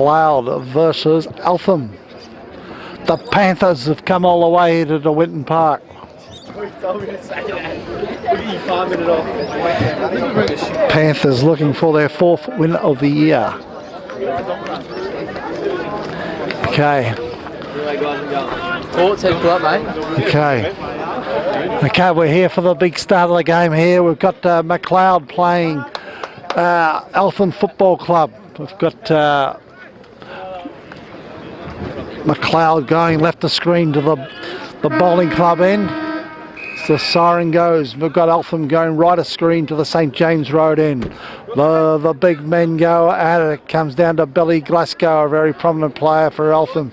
Macleod versus Eltham. The Panthers have come all the way here to the Winton Park. Panthers looking for their 4th win of the year. Okay. Okay, we're here for the big start of the game here. We've got Macleod playing Eltham Football Club. We've got Macleod going left of screen to the bowling club end. The siren goes. We've got Eltham going right of screen to the St James Road end. The big men go at it. It comes down to Billy Glasgow, a very prominent player for Eltham.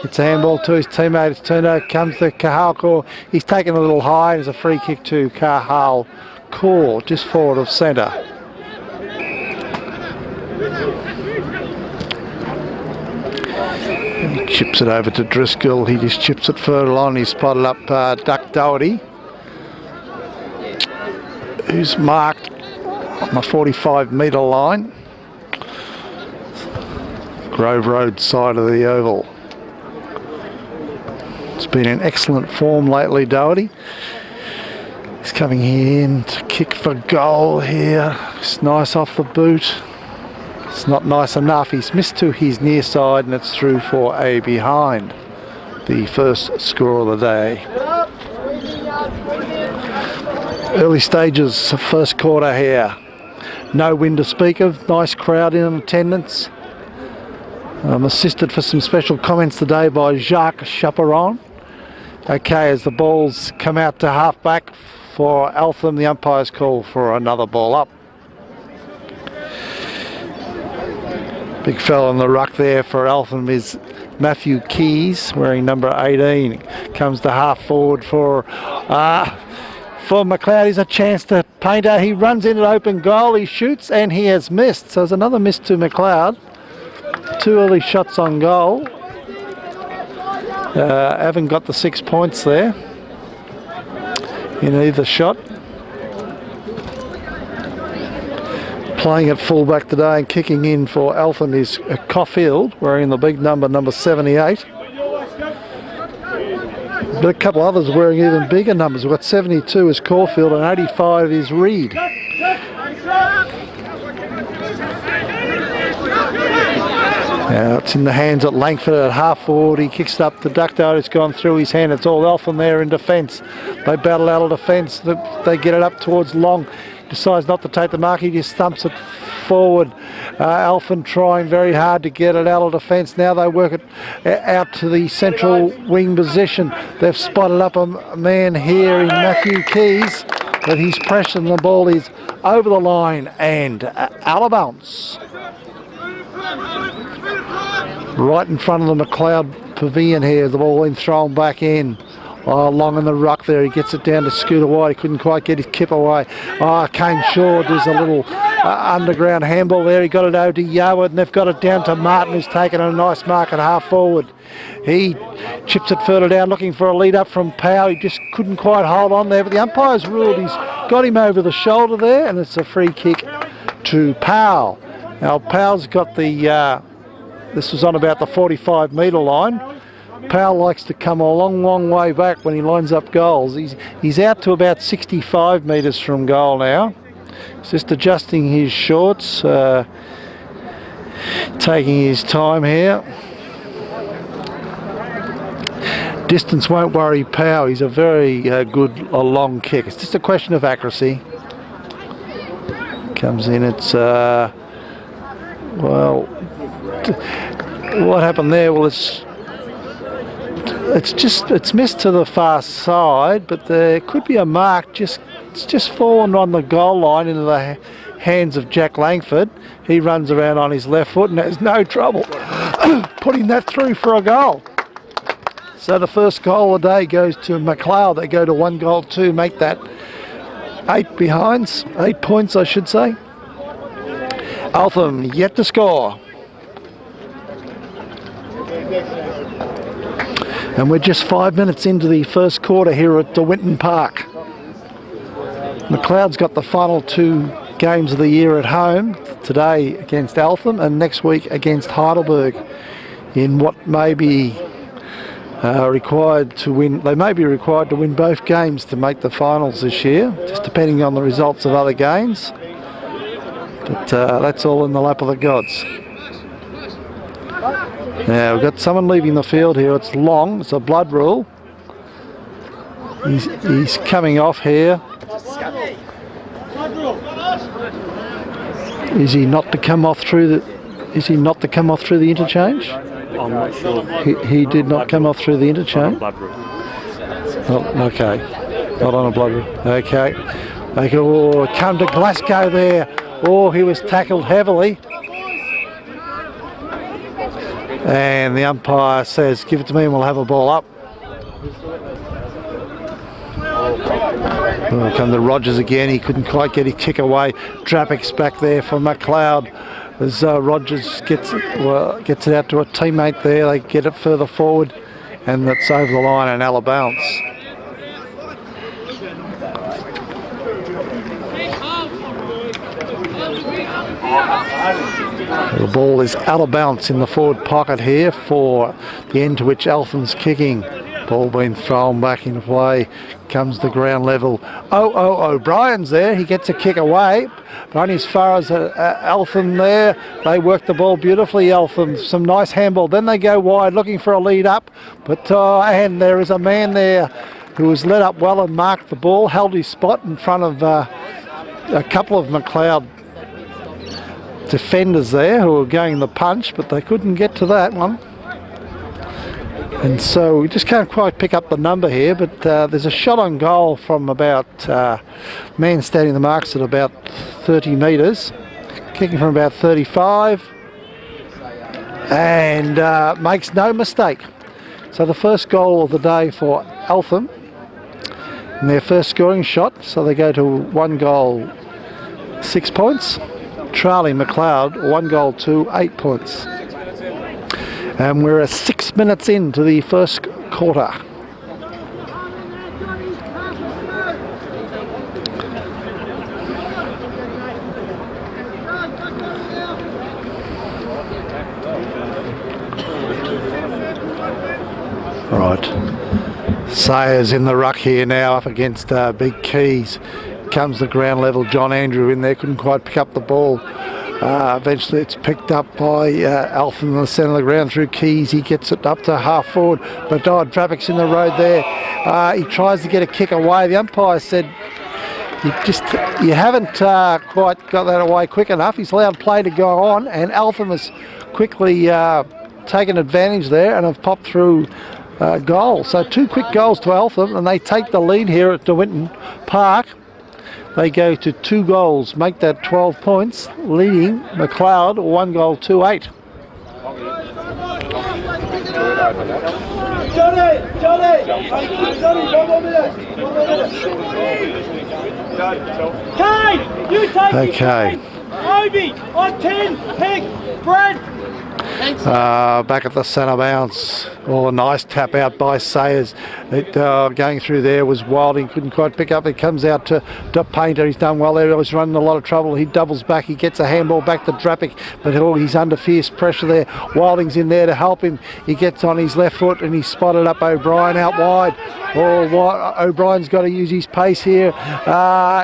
It's a handball to his teammate. It's turned out, comes to Kahal. He's taken a little high. There's a free kick to Kahal Core, just forward of centre. He chips it over to Driscoll. He just chips it further on. He's spotted up Duck Doherty, who's marked on the 45-metre line. Grove Road side of the oval. It's been in excellent form lately, Doherty. He's coming in to kick for goal here. It's nice off the boot. It's not nice enough. He's missed to his near side and it's through for a behind. The first score of the day. Early stages of first quarter here. No wind to speak of. Nice crowd in attendance. I'm assisted for some special comments today by Jacques Chaperon. Okay, as the balls come out to half back for Eltham, the umpire's call for another ball up. Big fella in the ruck there for Eltham is Matthew Keys, wearing number 18. Comes to half forward for Macleod. He's a chance to Painter. He runs into open goal. He shoots and he has missed. So there's another miss to Macleod. 2 early shots on goal. Haven't got the 6 points there in either shot. Playing at fullback today and kicking in for Eltham is Caulfield, wearing the big number 78. But a couple others wearing even bigger numbers. We've got 72 is Caulfield and 85 is Reed. Now it's in the hands at Langford at half forward. He kicks it up to Ducto. It's gone through his hand. It's all Eltham there in defence. They battle out of defence. They get it up towards Long. Decides not to take the mark. He just thumps it forward. Eltham trying very hard to get it out of defence. Now they work it out to the central wing position. They've spotted up a man here in Matthew Keys, but he's pressing the ball. Is over the line and out of bounds. Right in front of the Macleod pavilion here. The ball being thrown back in. Long in the ruck there. He gets it down to Scooter White. He couldn't quite get his kip away. Kane Shaw does a little underground handball there. He got it over to Yarwood and they've got it down to Martin, who's taken a nice mark at half forward. He chips it further down looking for a lead up from Powell. He just couldn't quite hold on there, but the umpire's ruled he's got him over the shoulder there and it's a free kick to Powell. Now Powell's got the this was on about the 45-metre line. Powell likes to come a long way back when he lines up goals. He's out to about 65 metres from goal now. He's just adjusting his shorts, taking his time here. Distance won't worry Powell. He's a very good long kick. It's just a question of accuracy. Comes in, it's well, what happened there? Well, it's missed to the far side, but there could be a mark. It's just fallen on the goal line into the hands of Jack Langford. He runs around on his left foot and has no trouble putting that through for a goal. So the first goal of the day goes to Macleod. They go to 1-2, make that 8 points, I should say. Eltham yet to score. And we're just 5 minutes into the first quarter here at the Winton Park. Macleod's got the final 2 games of the year at home. today against Eltham and next week against Heidelberg in what may be required to win. They may be required to win both games to make the finals this year, just depending on the results of other games. But that's all in the lap of the gods. Now we've got someone leaving the field here. It's Long. It's a blood rule. He's coming off here. Is he not to come off through the? Is he not to come off through the interchange? I'm not sure. He did not come off through the interchange. Oh, okay, not on a blood rule. Okay, they go come to Glasgow there. Oh, he was tackled heavily. And the umpire says, give it to me and we'll have a ball up. Oh, come to Rogers again. He couldn't quite get his kick away. Drapic's back there for Macleod as Rogers gets it out to a teammate there. They get it further forward and it's over the line and out of bounds. The ball is out of bounds in the forward pocket here for the end to which Eltham's kicking. Ball being thrown back in play. Comes the ground level. O'Brien's there. He gets a kick away, but only as far as Eltham there. They work the ball beautifully, Eltham. Some nice handball. Then they go wide looking for a lead up, but and there is a man there who was led up well and marked the ball, held his spot in front of a couple of Macleod defenders there who were going the punch, but they couldn't get to that one. And so we just can't quite pick up the number here, but there's a shot on goal from about man standing the marks at about 30 metres, kicking from about 35, and makes no mistake. So the first goal of the day for Eltham, and their first scoring shot, so they go to 1 goal, 6 points. Trailing Macleod, 1 goal to 8 points. And we're 6 minutes into the first quarter. All right. Sayers in the ruck here now up against Big Keys. Comes the ground level. John Andrew in there, couldn't quite pick up the ball. Eventually it's picked up by Eltham in the centre of the ground through Keys. He gets it up to half forward, but Drapic's in the road there. He tries to get a kick away. The umpire said, you haven't quite got that away quick enough. He's allowed play to go on, and Eltham has quickly taken advantage there and have popped through goal. So 2 quick goals to Eltham, and they take the lead here at De Winton Park. They go to 2 goals, make that 12 points, leading Macleod 1 goal to 8. Okay. Obi on 10, Peg, Brad. Back at the centre bounce. Oh, a nice tap out by Sayers. Going through there was Wilding, couldn't quite pick up. It comes out to Painter. He's done well there. He was running a lot of trouble. He doubles back. He gets a handball back to Drapic, but he's under fierce pressure there. Wilding's in there to help him. He gets on his left foot and he's spotted up O'Brien out wide. Oh, O'Brien's got to use his pace here.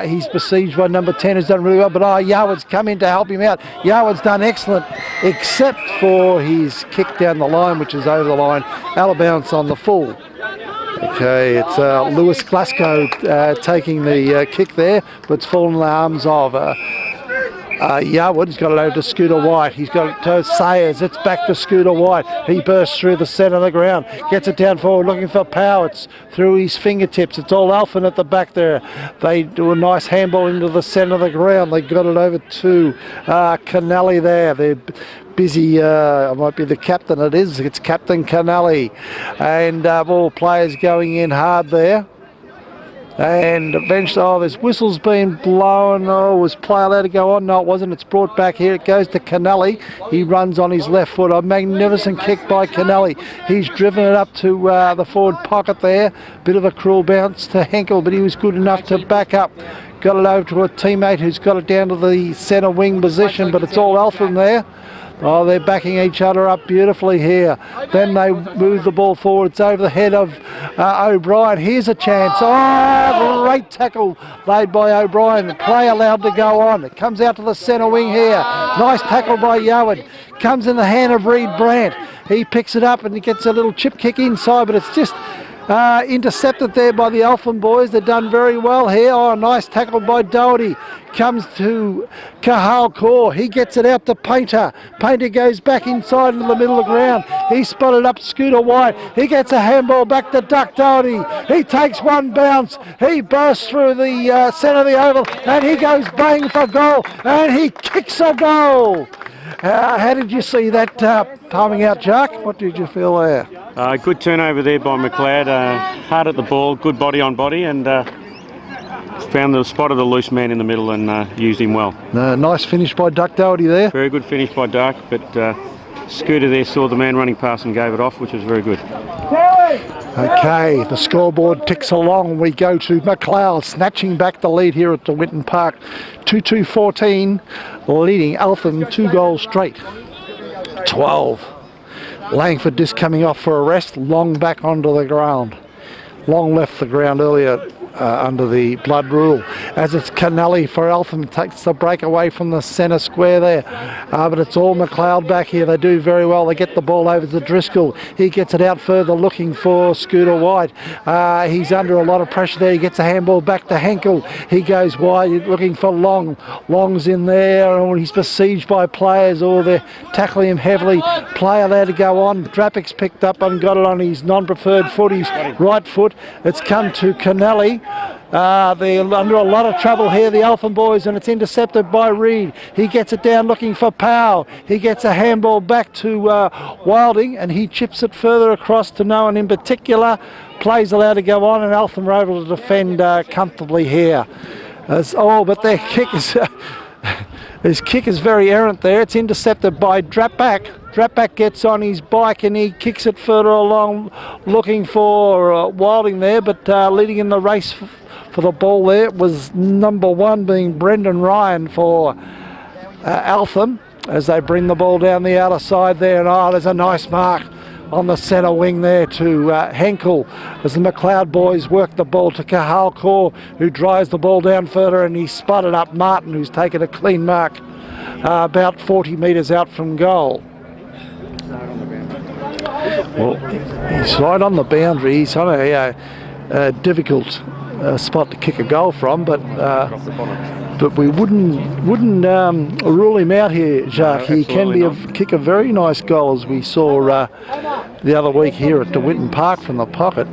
He's besieged by number 10, who's done really well, but Yarwood's come in to help him out. Yarwood's done excellent, except for his kick down the line, which is over the line, out of bounds on the full. Okay, it's Lewis Glasgow taking the kick there, but it's fallen in the arms of Yarwood. He's got it over to Scooter White. He's got it to Sayers. It's back to Scooter White. He bursts through the centre of the ground, gets it down forward, looking for power. It's through his fingertips. It's all Alphin at the back there. They do a nice handball into the centre of the ground. They got it over to Canelli there. They're busy, might be the captain. It is. It's Captain Canelli. And all players going in hard there. And eventually, oh, there's whistles being blown. Oh, was play allowed to go on? No, it wasn't. It's brought back here. It goes to Kennelly. He runs on his left foot. A magnificent kick by Kennelly. He's driven it up to the forward pocket there. Bit of a cruel bounce to Henkel, but he was good enough to back up. Got it over to a teammate who's got it down to the centre wing position, but it's all Eltham there. Oh, they're backing each other up beautifully here. Then they move the ball forward. It's over the head of O'Brien. Here's a chance. Oh, great tackle laid by O'Brien. Play allowed to go on. It comes out to the centre wing here. Nice tackle by Yowen. Comes in the hand of Reed Brandt. He picks it up and he gets a little chip kick inside, but it's just intercepted there by the Eltham boys. They've done very well here. Oh, nice tackle by Doherty. Comes to Cahal Kaur. He gets it out to Painter. Painter goes back inside into the middle of the ground. He spotted up Scooter White. He gets a handball back to Duck Doherty. He takes one bounce. He bursts through the centre of the oval and he goes bang for goal and he kicks a goal. How did you see that palming out, Jack? What did you feel there? Good turnover there by Macleod. Hard at the ball, good body on body, and found the spot of the loose man in the middle and used him well. Nice finish by Duck Doherty there. Very good finish by Duck, but Scooter there saw the man running past and gave it off, which was very good. Okay, the scoreboard ticks along. We go to Macleod snatching back the lead here at the Winton Park. 2-2-14, leading Eltham 2 goals straight. 12. Langford just coming off for a rest, Long back onto the ground. Long left the ground earlier under the blood rule. As it's Kennelly for Eltham, takes the break away from the centre square there. But it's all Macleod back here. They do very well. They get the ball over to Driscoll. He gets it out further looking for Scooter White. He's under a lot of pressure there. He gets a handball back to Henkel. He goes wide looking for Long. Long's in there and he's besieged by players or they're tackling him heavily. Play allowed to go on. Drapic's picked up and got it on his non-preferred foot, his right foot. It's come to Kennelly. They're under a lot of trouble here, the Eltham boys, and it's intercepted by Reed. He gets it down looking for Powell. He gets a handball back to Wilding and he chips it further across to no one in particular. Plays allowed to go on and Eltham are able to defend comfortably here. But their kick is... his kick is very errant there. It's intercepted by Drapback. Drapback gets on his bike and he kicks it further along looking for Wilding there, but leading in the race for the ball there was number 1 being Brendan Ryan for Eltham as they bring the ball down the outer side there, and there's a nice mark on the centre wing there to Henkel as the Macleod boys work the ball to Cahal Kaur, who drives the ball down further and he spotted up Martin, who's taken a clean mark about 40 metres out from goal. Well, he's right on the boundary. He's on a difficult spot to kick a goal from, but we wouldn't rule him out here, Jacques. He can kick a very nice goal, as we saw the other week here at the Winton Park from the pocket.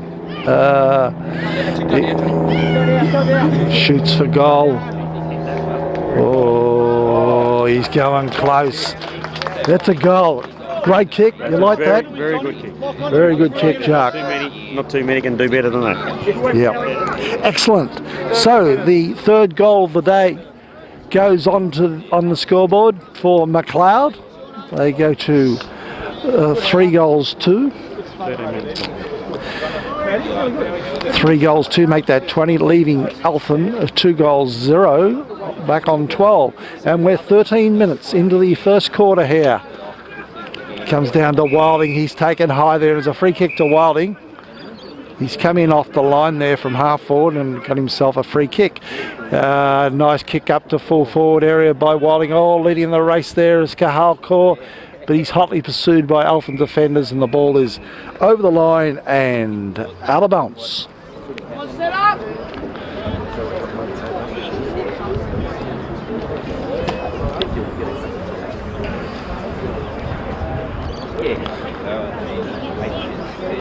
Shoots for goal. Oh, he's going close. That's a goal. Great kick. You like that? Very good kick. Very good kick, Jacques. Not too many can do better than that. Yeah. Excellent. So the third goal of the day goes on the scoreboard for Macleod. They go to 3 goals 2. 3 goals 2 make that 20, leaving Eltham 2 goals 0 back on 12. And we're 13 minutes into the first quarter here. Comes down to Wilding. He's taken high there. There's a free kick to Wilding. He's come in off the line there from half forward and got himself a free kick. Nice kick up to full forward area by Wilding. Leading the race there is Cahal Kaur, but he's hotly pursued by Eltham defenders and the ball is over the line and out of bounds.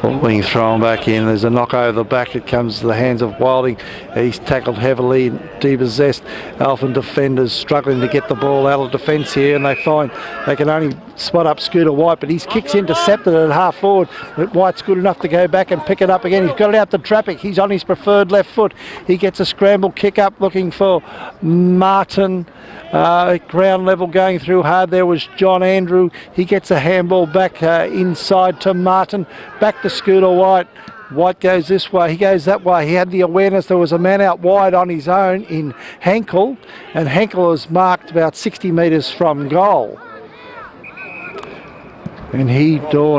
Ball being thrown back in. There's a knock over the back. It comes to the hands of Wilding. He's tackled heavily, depossessed. Eltham defenders struggling to get the ball out of defence here, and they find they can only spot up Scooter White, but his kick's intercepted at half forward. But White's good enough to go back and pick it up again. He's got it out to traffic. He's on his preferred left foot. He gets a scramble kick up looking for Martin. Ground level going through hard. There was John Andrew. He gets a handball back inside to Martin. Back to Scooter White. White goes this way, he goes that way. He had the awareness there was a man out wide on his own in Henkel, and Henkel was marked about 60 metres from goal. And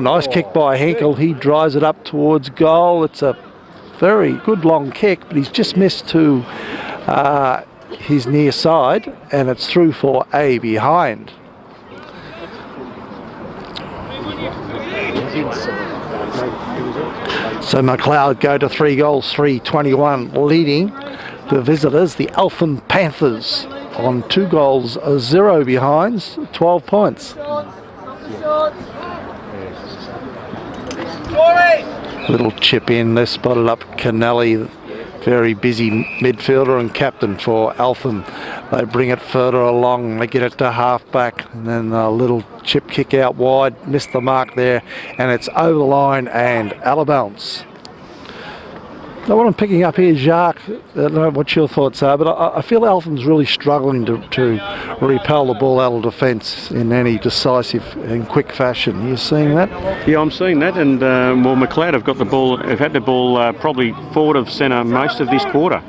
nice kick by Henkel. He drives it up towards goal. It's a very good long kick, but he's just missed to his near side, and it's through for a behind. So Macleod go to 3 goals, 3-21, leading the visitors, the Eltham Panthers, on 2 goals, 0 behinds, 12 points. Little chip in, they're spotted up Kennelly, very busy midfielder and captain for Eltham. They bring it further along, they get it to half back, and then a little chip kick out wide, missed the mark there, and it's over the line and out of bounds. Now what I'm picking up here, Jacques, I don't know what your thoughts are, but I feel Eltham's really struggling to repel the ball out of defence in any decisive and quick fashion. Are you seeing that? Yeah, I'm seeing that, and Macleod have had the ball probably forward of centre most of this quarter.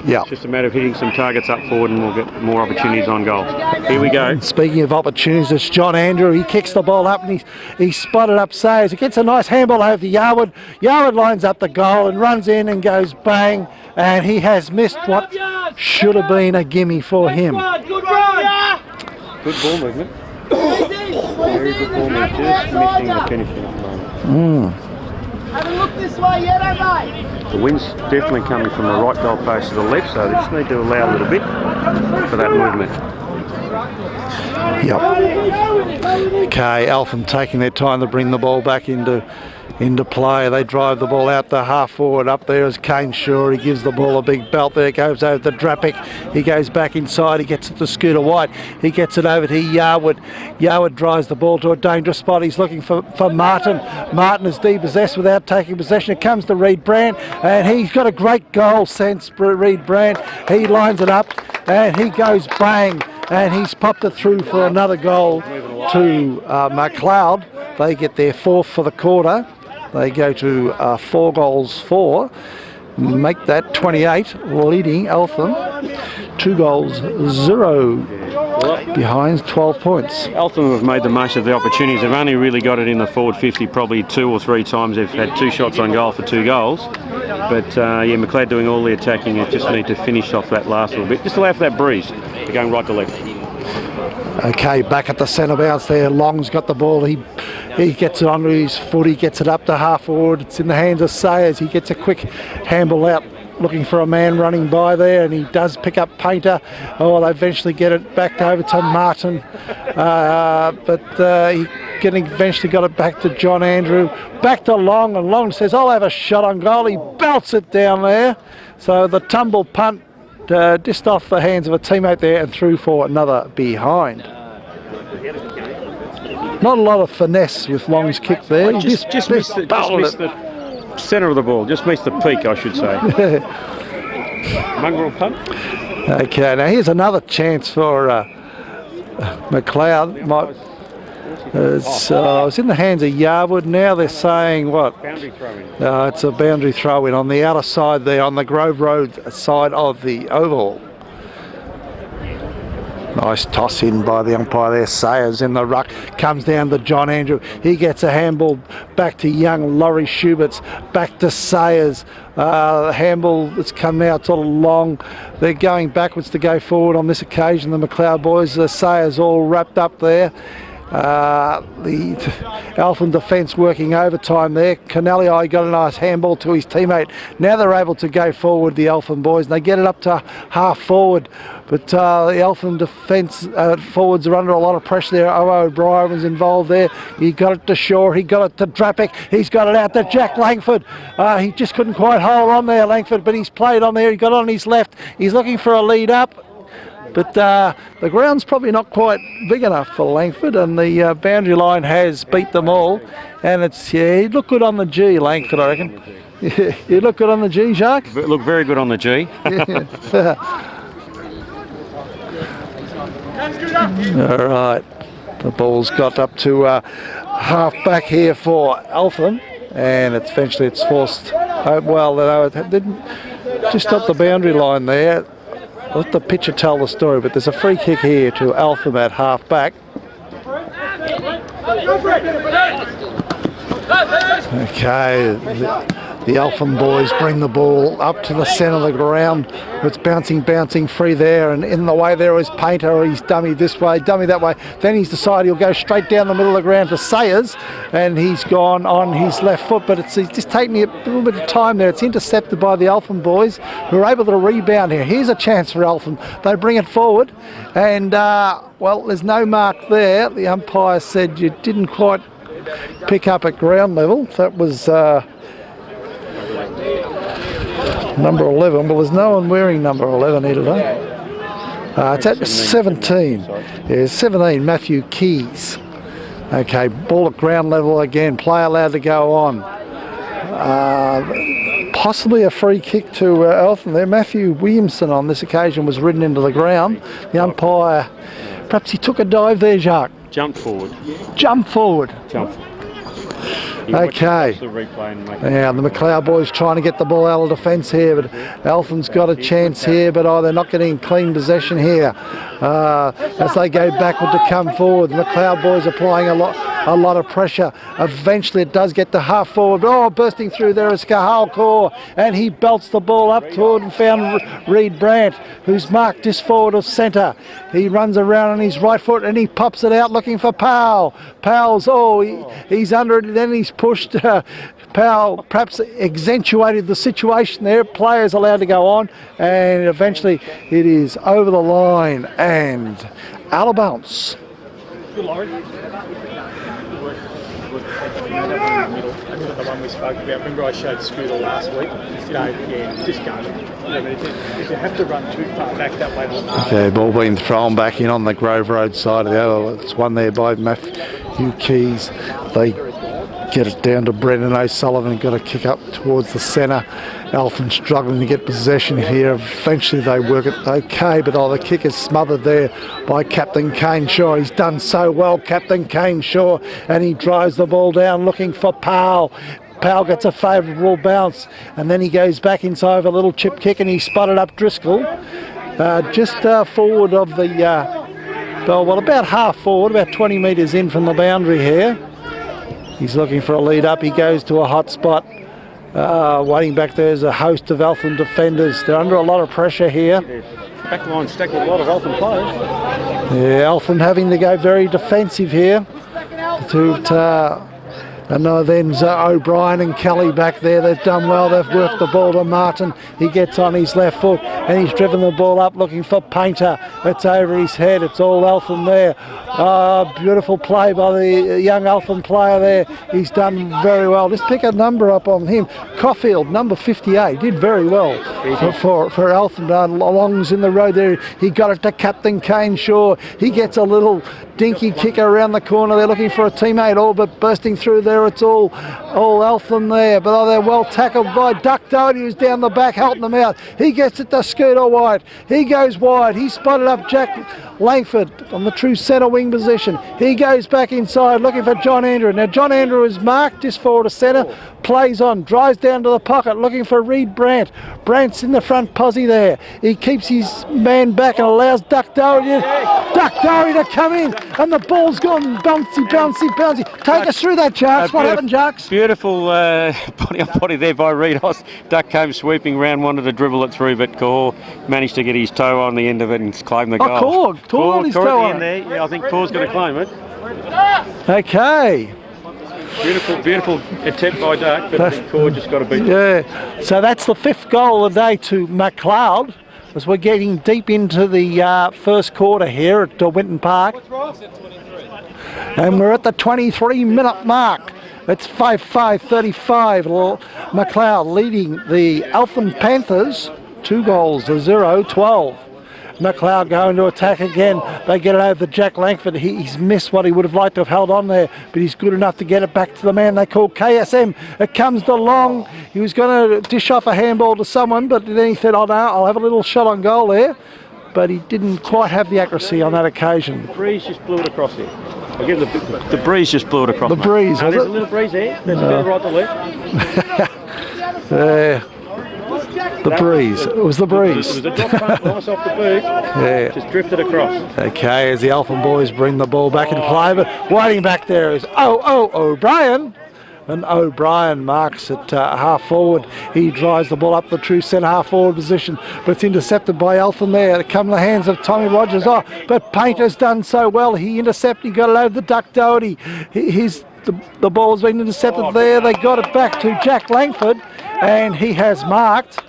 Yeah. It's just a matter of hitting some targets up forward and we'll get more opportunities on goal. Here we go. Speaking of opportunities, it's John Andrew. He kicks the ball up and he's spotted up Sayers. He gets a nice handball over to Yarwood. Yarwood lines up the goal and runs in and goes bang, and he has missed what should have been a gimme for him. Good run. Good ball movement. Very good ball movement. Just missing the finishing at the moment. Have a look this way, yeah, don't they? The wind's definitely coming from the right goal post to the left, so they just need to allow a little bit for that movement. Yep. Okay, Eltham taking their time to bring the ball back into play. They drive the ball out to half forward. Up there is Kane Shaw. He gives the ball a big belt there. Goes over to Drapic. He goes back inside. He gets it to Scooter White. He gets it over to Yarwood. Yarwood drives the ball to a dangerous spot. He's looking for Martin. Martin is depossessed without taking possession. It comes to Reed Brand, and he's got a great goal sense, Reed Brand. He lines it up, and he goes bang, and he's popped it through for another goal to Macleod. They get their 4th for the quarter. They go to 4 goals 4, make that 28, leading Eltham 2 goals 0 behind, 12 points. Eltham have made the most of the opportunities. They've only really got it in the forward 50 probably 2 or 3 times. They've had 2 shots on goal for 2 goals. But yeah, Macleod doing all the attacking. They just need to finish off that last little bit. Just allow for that breeze. They're going right to left. Okay, back at the centre bounce there. Long's got the ball. He gets it onto his foot. He gets it up to half forward. It's in the hands of Sayers. He gets a quick handball out, looking for a man running by there, and he does pick up Painter. Oh, they eventually get it back over to Martin, but he eventually got it back to John Andrew. Back to Long, and Long says, "I'll have a shot on goal." He belts it down there. So the tumble punt just off the hands of a teammate there and through for another behind. Not a lot of finesse with Long's kick there. Well, just missed the centre of the ball. Just missed the peak, I should say. Mongrel punt. Okay, now here's another chance for Macleod. It's in the hands of Yarwood. Now they're saying what? Boundary throw-in. It's a boundary throw-in on the outer side there, on the Grove Road side of the oval. Nice toss in by the umpire there. Sayers in the ruck. Comes down to John Andrew. He gets a handball back to young Laurie Schuberts. Back to Sayers. The handball that's come out sort of long. They're going backwards to go forward on this occasion. The Macleod boys. Sayers all wrapped up there. The Eltham defence working overtime there. Canelli got a nice handball to his teammate. Now they're able to go forward, the Eltham boys, and they get it up to half forward. But the Eltham defence forwards are under a lot of pressure there. O'Brien was involved there. He got it to Shaw, he got it to Drapic, he's got it out to Jack Langford. He just couldn't quite hold on there, Langford, but he's played on there. He got on his left. He's looking for a lead up. But the ground's probably not quite big enough for Langford, and the boundary line has beat them all. And it's, yeah, he'd look good on the G, Langford, I reckon. Yeah, he'd look good on the G, Jacques. Look very good on the G. All right, the ball's got up to half back here for Eltham, and eventually it's forced. Well, it didn't just stop the boundary line there. Let the pitcher tell the story, but there's a free kick here to Eltham at half back. Okay, the Eltham boys bring the ball up to the centre of the ground. It's bouncing free there, and in the way there is Painter. He's dummy this way, dummy that way. Then he's decided he'll go straight down the middle of the ground to Sayers, and he's gone on his left foot, but it's just taking a little bit of time there. It's intercepted by the Eltham boys, who are able to rebound here. Here's a chance for Eltham. They bring it forward, and well, there's no mark there. The umpire said you didn't quite pick up at ground level. That was number 11. Well, there's no one wearing number 11 here today. It's at 17. Yeah, 17, Matthew Keys. Okay, ball at ground level again. Play allowed to go on. Possibly a free kick to Eltham there. Matthew Williamson on this occasion was ridden into the ground. The umpire, perhaps he took a dive there, Jacques. Jump forward. Jump forward. Jump forward. Okay. Now the Macleod boys trying to get the ball out of defence here, but Eltham's got a chance here, but they're not getting clean possession here. As they go backward to come forward, the Macleod boys applying a lot of pressure. Eventually it does get to half forward. Oh, bursting through there is Cahal Kaur, and he belts the ball up toward and found Reed Brandt, who's marked this forward of centre. He runs around on his right foot and he pops it out looking for Powell. Powell's, he's under it, then he's pushed. Powell perhaps accentuated the situation there. Players allowed to go on, and eventually it is over the line and out of bounds. Good, Laurie. The one we spoke about. Remember I showed Scooter last week? Just go. If you have to run too far back that way. Okay, ball being thrown back in on the Grove Road side of the other. It's one there by Matthew Keys. They get it down to Brendan O'Sullivan, got to kick up towards the centre. Eltham struggling to get possession here. Eventually they work it okay, but the kick is smothered there by Captain Kane Shaw. He's done so well, Captain Kane Shaw, and he drives the ball down looking for Powell. Powell gets a favourable bounce, and then he goes back inside with a little chip kick, and he spotted up Driscoll just forward of the about half forward, about 20 metres in from the boundary here. He's looking for a lead up. He goes to a hot spot. Waiting back there is a host of Eltham defenders. They're under a lot of pressure here. Back line stacked with a lot of Eltham players. Yeah, Eltham having to go very defensive here. And then O'Brien and Kelly back there. They've done well. They've worked the ball to Martin. He gets on his left foot and he's driven the ball up looking for Painter. It's over his head. It's all Eltham there. Beautiful play by the young Eltham player there. He's done very well. Just pick a number up on him. Caulfield, number 58, did very well for Eltham. Longs in the road there. He got it to Captain Kane Shaw. He gets a little dinky kick around the corner. They're looking for a teammate, all but bursting through there. It's all Eltham there, but they're well tackled by Duck Doherty, who's down the back helping them out. He gets it to Scooter White. He goes wide. He spotted up Jack Langford on the true centre wing position. He goes back inside looking for John Andrew. Now John Andrew is marked just forward to centre, plays on, drives down to the pocket looking for Reed Brandt. Brandt's in the front posse there. He keeps his man back and allows Duck Doherty to come in, and the ball's gone bouncy. Take us through that, Jarks. What happened, Jarks? Beautiful body there by Reed Hoss. Duck came sweeping round, wanted to dribble it through, but Kaur managed to get his toe on the end of it and claim the goal. Tore his toe at the on end it. there. Yeah, I think Paul's going to claim it. Okay. Beautiful attempt by Dark, but I think Core just got a beat. Yeah. So that's the 5th goal of the day to Macleod, as we're getting deep into the first quarter here at Winton Park. And we're at the 23-minute mark. It's 5-5-35. Macleod leading the Eltham Panthers 2-0, 12. Macleod going to attack again. They get it over to Jack Langford. He's missed what he would have liked to have held on there, but he's good enough to get it back to the man they call KSM. It comes to Long. He was going to dish off a handball to someone, but then he said, oh no, I'll have a little shot on goal there. But he didn't quite have the accuracy on that occasion. The breeze just blew it across here. Again, the breeze just blew it across. The breeze, was there's it? a little breeze there. There's a bit right to left. The breeze. It was the breeze. It was a drop punt nice off the boot. Yeah. Just drifted across. Okay, as the Eltham boys bring the ball back into play, but waiting back there is O'Brien. And O'Brien marks at half forward. He drives the ball up the true centre half forward position, but it's intercepted by Eltham there. It come in the hands of Tommy Rogers. Oh, but Painter's done so well. He intercepted, he got it over the Duck Doherty. The ball's been intercepted there. They got it back to Jack Langford, and he has marked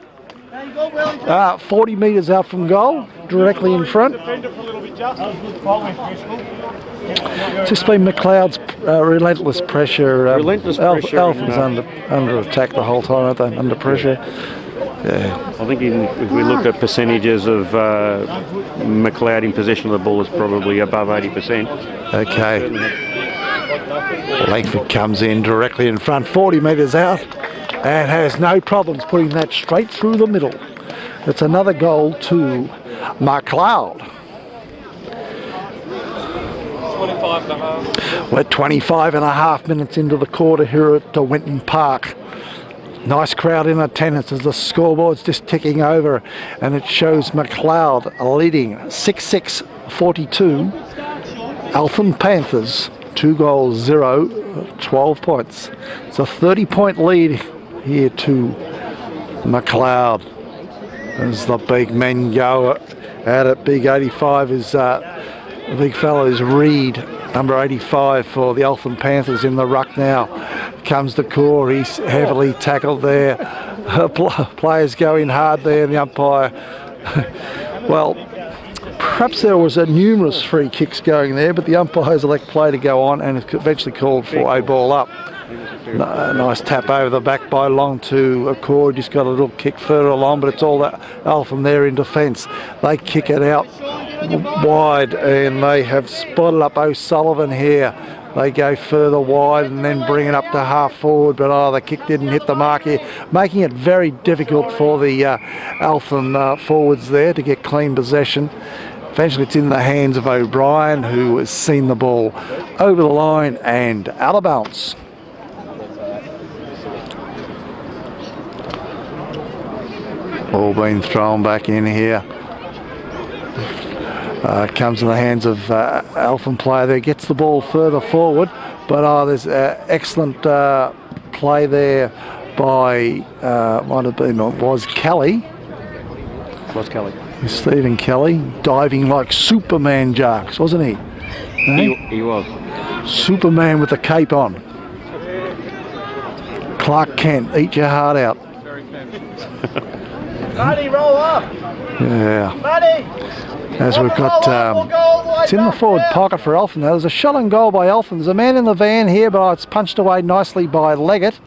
40 metres out from goal, directly in front. Just been Macleod's relentless pressure. Eltham's under attack the whole time, aren't they? Under pressure. Yeah. I think if we look at percentages of Macleod in possession of the ball, it's probably above 80%. Okay. Langford comes in directly in front, 40 metres out, and has no problems putting that straight through the middle. It's another goal to Macleod. We're 25 and a half minutes into the quarter here at Winton Park. Nice crowd in attendance as the scoreboard's just ticking over, and it shows Macleod leading 6-6-42. Eltham Panthers 2-0, 12 points. It's a 30-point lead here to Macleod as the big men go out at big 85 is the big fellow is Reed, number 85 for the Eltham Panthers in the ruck now. Comes the core, he's heavily tackled there. Players go in hard there, and the umpire, well, perhaps there was numerous free kicks going there, but the umpires elect play to go on, and eventually called for a ball up. A nice tap over the back by Long to a core, just got a little kick further along, but it's all that Eltham there in defence. They kick it out wide, and they have spotted up O'Sullivan here. They go further wide and then bring it up to half forward, but the kick didn't hit the mark here, making it very difficult for the Eltham forwards there to get clean possession. Eventually it's in the hands of O'Brien, who has seen the ball over the line and out of bounds. Ball being thrown back in here. Comes in the hands of Eltham player there, gets the ball further forward, but there's excellent play there by, was Kelly. Stephen Kelly, diving like Superman Jarks, wasn't he? He was. Superman with the cape on. Clark Kent, eat your heart out. Matty, roll up! Yeah. Matty! As we've got, it's in the forward pocket for Eltham. There's a shot on goal by Eltham. There's a man in the van here, but it's punched away nicely by Leggett.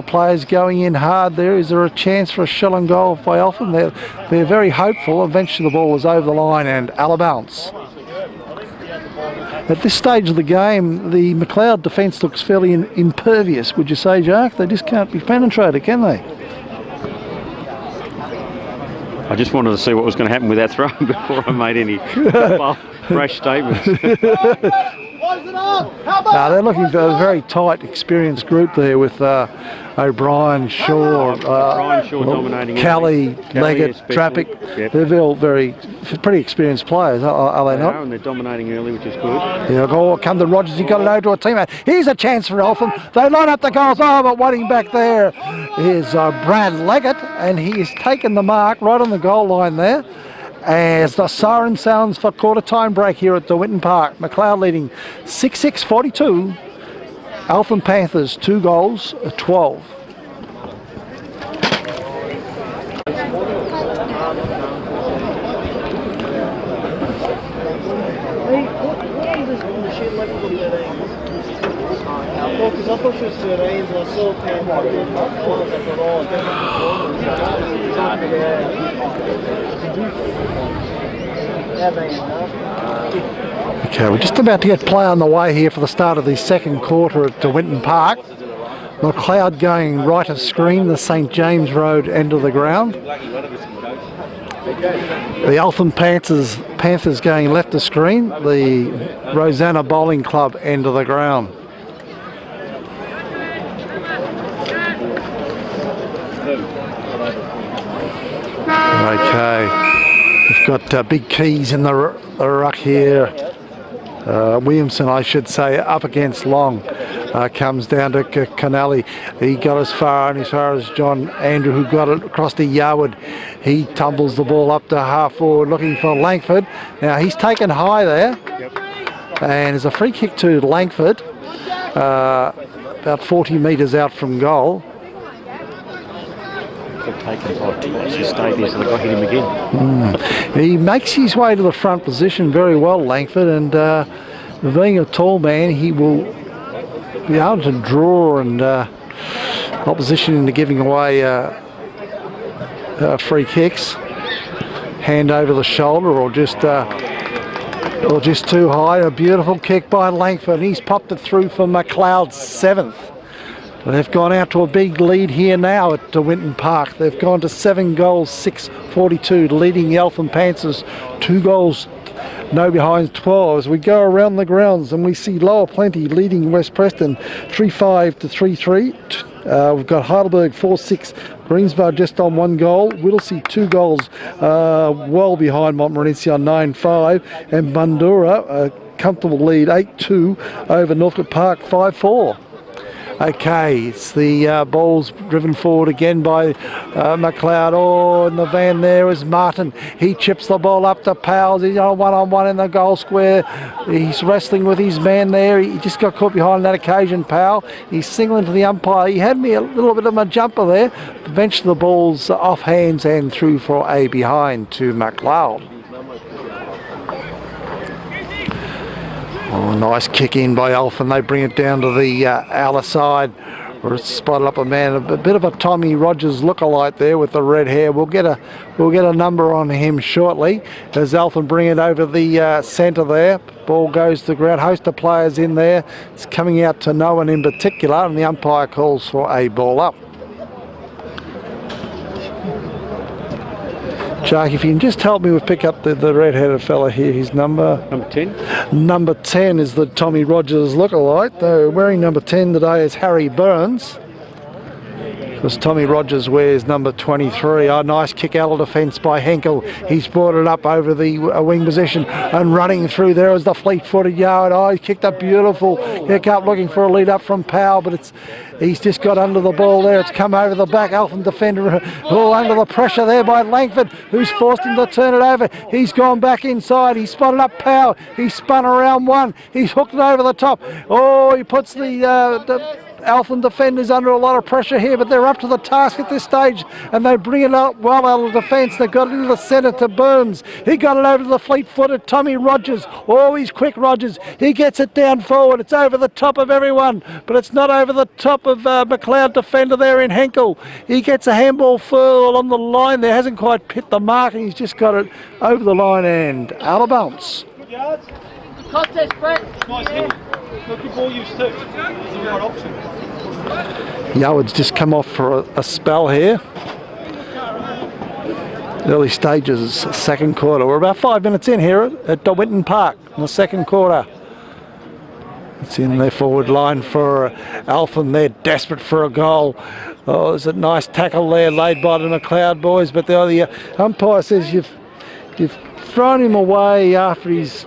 Players going in hard there. Is there a chance for a shot on goal by Eltham? They're very hopeful. Eventually the ball was over the line and out of bounds. At this stage of the game, the Macleod defence looks fairly impervious, would you say, Jack? They just can't be penetrated, can they? I just wanted to see what was going to happen with that throw before I made any rash statements. No, they're looking for a very tight, experienced group there with O'Brien, Shaw, dominating Kelly, Leggett, Trappick. Yep. They're all pretty experienced players, are they not? And they're dominating early, which is good. Yeah, come to Rogers, he got it over to a teammate. Here's a chance for Eltham. They line up the goals. But waiting back there is Brad Leggett, and he has taken the mark right on the goal line there. as the siren sounds for quarter time break here at DeWinton Park. Macleod leading 6-6-42. Eltham Panthers 2 goals, 12. Okay, we're just about to get play on the way here for the start of the second quarter at DeWinton Park. Macleod going right of screen, the St James Road end of the ground. The Eltham Panthers going left of screen, the Rosanna Bowling Club end of the ground. Okay, we've got big keys in the ruck here. Williamson, I should say, up against Long. Comes down to Canelli. He got as far as John Andrew, who got it across to Yarwood. He tumbles the ball up to half forward looking for Langford. Now he's taken high there. And there's a free kick to Langford, about 40 metres out from goal. He makes his way to the front position very well, Langford, and being a tall man, he will be able to draw and opposition into giving away free kicks, hand over the shoulder, or just too high. A beautiful kick by Langford, and he's popped it through for Macleod's 7th. They've gone out to a big lead here now at DeWinton Park. They've gone to 7 goals, 6-42, leading the Eltham Panthers 2 goals, no behind 12. As we go around the grounds and we see Lower Plenty leading West Preston 3-5 to 3-3. We've got Heidelberg 4-6, Greensboro just on 1 goal, Whittlesea 2 goals, well behind Montmorency on 9-5, and Bundoora a comfortable lead 8-2 over Northcote Park 5-4. Okay, it's the ball's driven forward again by Macleod. Oh, in the van there is Martin. He chips the ball up to Powell. He's on one-on-one in the goal square. He's wrestling with his man there. He just got caught behind that occasion, Powell. He's signaling to the umpire. He had me a little bit of a jumper there. Eventually the ball's off hands and through for a behind to Macleod. Oh, nice kick in by Eltham. They bring it down to the outer side, where it's spotted up a man, a bit of a Tommy Rogers lookalike there with the red hair. We'll get a number on him shortly as Eltham bring it over the centre there. Ball goes to the ground. Host of players in there. It's coming out to no one in particular, and the umpire calls for a ball up. Jack, if you can just help me with pick up the red-headed fella here, his number 10. Number 10 is the Tommy Rogers lookalike. Though wearing number 10 today is Harry Burns, because Tommy Rogers wears number 23. A nice kick out of defence by Henkel. He's brought it up over the wing position and running through there is the fleet-footed Yard. Oh, he kicked a beautiful kick up looking for a lead up from Powell, but he's just got under the ball there. It's come over the back. Eltham defender all under the pressure there by Langford, who's forced him to turn it over. He's gone back inside. He spotted up Powell. He spun around one. He's hooked it over the top. Oh, he puts the Eltham defenders under a lot of pressure here, but they're up to the task at this stage, and they bring it up well out of defence. They got it into the centre to Burns. He got it over to the fleet-footed Tommy Rogers. Oh, he's quick, Rogers. He gets it down forward. It's over the top of everyone, but it's not over the top of Macleod defender there in Henkel. He gets a handball furl on the line there. Hasn't quite hit the mark, and he's just got it over the line and out of bounds. Contest, Brett. Nice hit. Look, your ball used too. It's the right option. Yarwood's just come off for a spell here. Early stages, second quarter. We're about 5 minutes in here at DeWinton Park in the second quarter. It's in their forward line for Eltham. They're desperate for a goal. Oh, there's a nice tackle there laid by the Macleod boys, but the umpire says you've thrown him away after he's...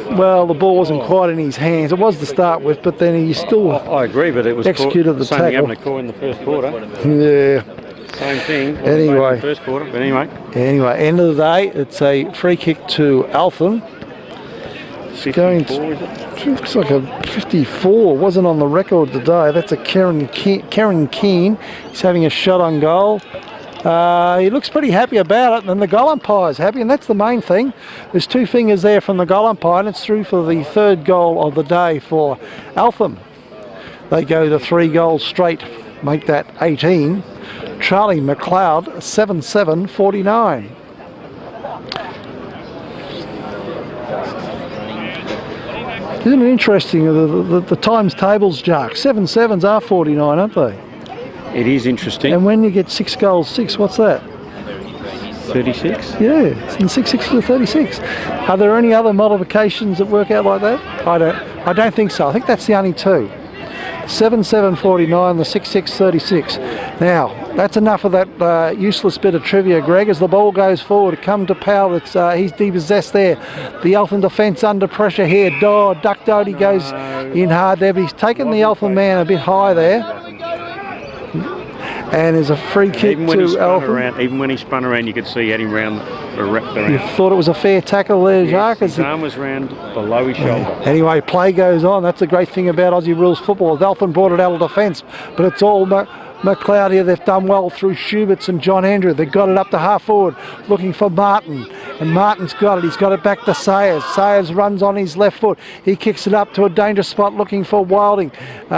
Well, the ball wasn't quite in his hands. It was to start with, but then he still... I agree, but it was executed the same tackle. thing happened to Coy in the first quarter. Yeah. Same thing. Anyway. First quarter, but anyway. Anyway, end of the day, it's a free kick to Eltham. It's going to, looks like a 54. Wasn't on the record today. That's a Kieran Keane. He's having a shot on goal. He looks pretty happy about it, and the goal umpire's happy, and that's the main thing. There's 2 fingers there from the goal umpire, and it's through for the 3rd goal of the day for Eltham. They go to 3 goals straight, make that 18. Charlie Macleod, 7-7-49. Isn't it interesting, the times tables, Jack? 7-7s are 49, aren't they? It is interesting. And when you get 6 goals, 6, what's that? 36? Yeah, it's in 6 to 36. Are there any other multiplications that work out like that? I don't think so. I think that's the only 2. 7-7-49, the 6-6-36. Now, that's enough of that useless bit of trivia, Greg. As the ball goes forward, come to Powell. He's depossessed there. The Eltham defence under pressure here. Duck Doty goes in hard there, but he's taken the Eltham man a bit high there. And there's a free kick to Eltham. Even when he spun around, you could see he had him wrapped around. You thought it was a fair tackle there, Jacques? His arm was round below his shoulder. Anyway, play goes on. That's the great thing about Aussie rules football. Eltham brought it out of defence, but it's all Macleod here. They've done well through Schuberts and John Andrew. They've got it up to half forward, looking for Martin. And Martin's got it. He's got it back to Sayers. Sayers runs on his left foot. He kicks it up to a dangerous spot, looking for Wilding.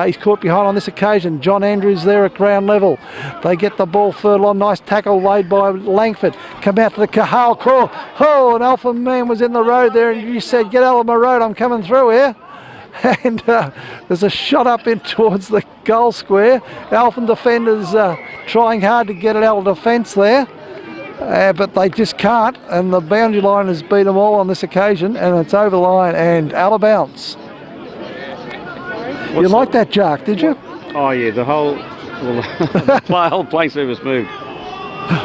He's caught behind on this occasion. John Andrews there at ground level. They get the ball furlong. Nice tackle laid by Langford. Come out to the Cahal call. Oh, an Eltham man was in the road there, and you said, "Get out of my road. I'm coming through here." And there's a shot up in towards the goal square. Eltham defenders trying hard to get it out of defence there. But they just can't, and the boundary line has beat them all on this occasion, and it's over the line and out of bounds. You liked that, Jack, did you? Oh yeah, the whole play surface moved.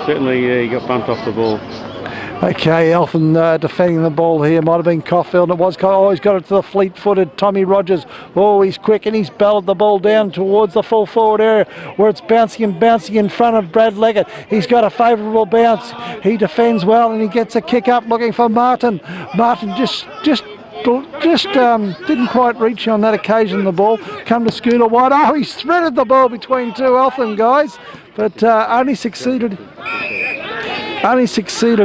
Certainly he got bumped off the ball. Okay, Eltham defending the ball here. Might have been Caulfield, and it was. Oh, he's got it to the fleet-footed Tommy Rogers. Oh, he's quick, and he's belted the ball down towards the full forward area where it's bouncing in front of Brad Leggett. He's got a favourable bounce. He defends well, and he gets a kick up looking for Martin. Martin just didn't quite reach on that occasion. The ball come to Scooter White. Oh, he's threaded the ball between 2 Eltham guys, but only succeeded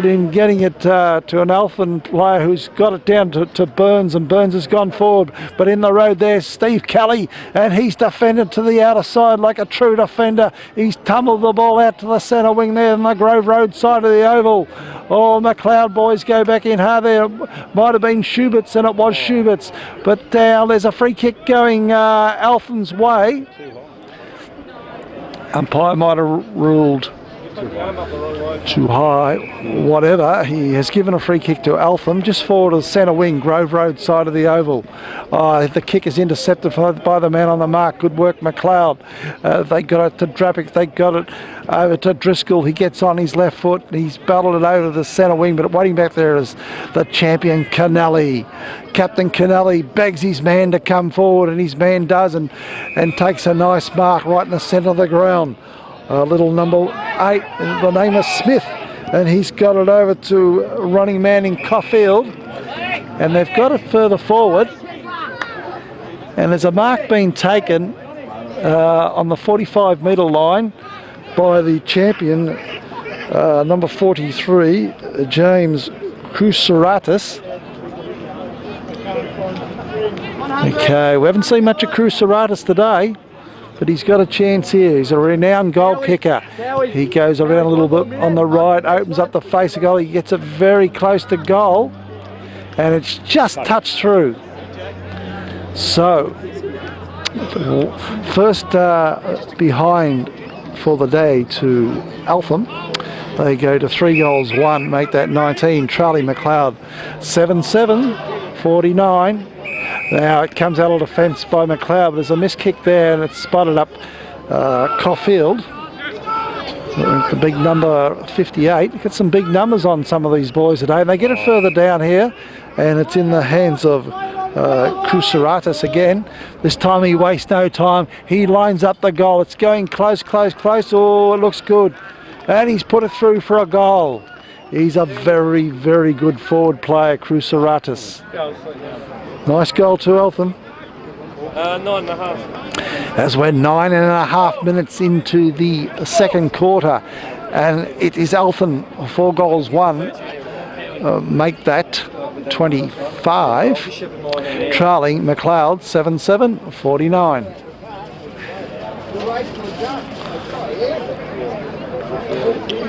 in getting it to an Eltham player who's got it down to Burns, and Burns has gone forward. But in the road there's Steve Kelly, and he's defended to the outer side like a true defender. He's tumbled the ball out to the centre wing there on the Grove Road side of the oval. Oh, Macleod boys go back in hard there. Might have been Schuberts, and it was Schuberts. But now there's a free kick going Eltham's way. Umpire might have ruled too high, whatever. He has given a free kick to Eltham, just forward of the centre wing, Grove Road side of the oval. The kick is intercepted by the man on the mark. Good work, Macleod. They got it to Drapic, they got it over to Driscoll. He gets on his left foot, he's battled it over the centre wing, but waiting back there is the champion Kennelly. Captain Kennelly begs his man to come forward, and his man does, and takes a nice mark right in the centre of the ground. Little number 8, the name is Smith, and he's got it over to running man in Caulfield, and they've got it further forward, and there's a mark being taken on the 45-metre line by the champion, number 43, James Cruceratus. Okay, we haven't seen much of Cruceratus today, but he's got a chance here. He's a renowned goal kicker. He goes around a little bit on the right, opens up the face of goal. He gets it very close to goal, and it's just touched through. So, first behind for the day to Eltham. They go to 3 goals, 1, make that 19. Charlie Macleod, 7-7-49. Now it comes out of defence by Macleod, but there's a missed kick there, and it's spotted up Caulfield. The big number 58. Got some big numbers on some of these boys today, and they get it further down here, and it's in the hands of Cruceratus again. This time he wastes no time. He lines up the goal. It's going close. Oh, it looks good. and he's put it through for a goal. He's a very, very good forward player, Cruceratus. Nice goal to Eltham. 9.5. As we're 9.5 minutes into the second quarter, and it is Eltham 4 goals 1, make that 25, trailing Macleod 7-7, 49.